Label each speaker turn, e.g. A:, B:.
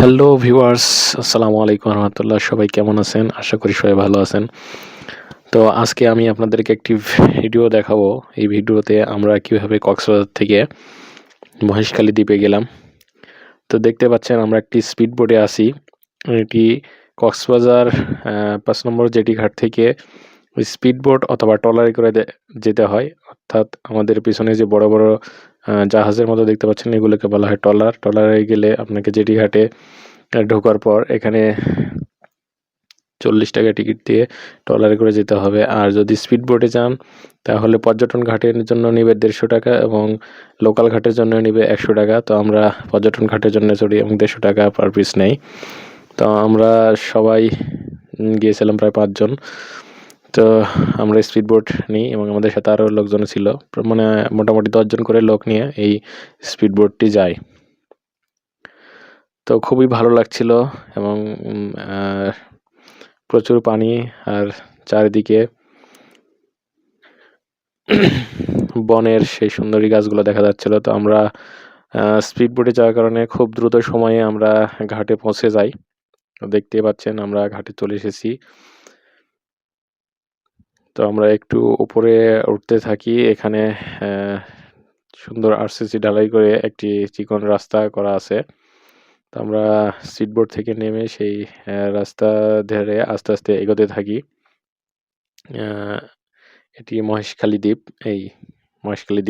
A: Hello viewers, আসসালামু আলাইকুম রহমতুল্লাহ। সবাই কেমন আছেন? আশা করি সবাই ভালো আছেন। তো আজকে আমি আপনাদেরকে একটি ভিডিও দেখাবো। এই ভিডিওতে আমরা কিভাবে কক্সবাজার থেকে মহেশখালী দ্বীপে গেলাম। তো দেখতে পাচ্ছেন আমরা একটি স্পিড বোটে আছি। এটি কক্সবাজার ৫ নম্বর জেটি ঘাট থেকে স্পিড বোট অথবা ট্রলারে করে যেতে হয়। অর্থাৎ আমাদের পিছনে যে বড় বড় জাহাজের মতো দেখতে পাচ্ছেন, এগুলোকে বলা হয় ট্রলার। ট্রলারে গেলে আপনাকে জেটি ঘাটে ঢোকার পর এখানে ৪০ টাকা টিকিট দিয়ে ট্রলারে করে যেতে হবে। আর যদি স্পিড বোটে যান তাহলে পর্যটন ঘাটের জন্য নিবে ১৫০ টাকা এবং লোকাল ঘাটের জন্য নিবে ১০০ টাকা। তো আমরা পর্যটন ঘাটের জন্য চড়ি এবং ১৫০ টাকা পার পিস নেই। তো আমরা সবাই গিয়েছিলাম প্রায় ৫ জন। তো আমরা স্পিড বোট নিই এবং আমাদের সাথে আরও লোকজন ছিল। মানে মোটামুটি ১০ জন করে লোক নিয়ে এই স্পিড বোটটি যায়। তো খুবই ভালো লাগছিল এবং প্রচুর পানি আর চারিদিকে বনের সেই সুন্দরী গাছগুলো দেখা যাচ্ছিল। তো আমরা স্পিড বোটে যাওয়ার কারণে খুব দ্রুত সময়ে আমরা ঘাটে পৌঁছে যাই। দেখতেই পাচ্ছেন আমরা ঘাটে চলে এসেছি। তো আমরা একটু উপরে উঠতে থাকি। এখানে সুন্দর আরসিসি ঢালাই করে একটি চিকন রাস্তা করা আছে। তো আমরা স্পিড বোট থেকে নেমে সেই রাস্তা ধরে আস্তে আস্তে এগোতে থাকি। এটি মহেশখালী দ্বীপ। এই মহেশখালী দ্বীপ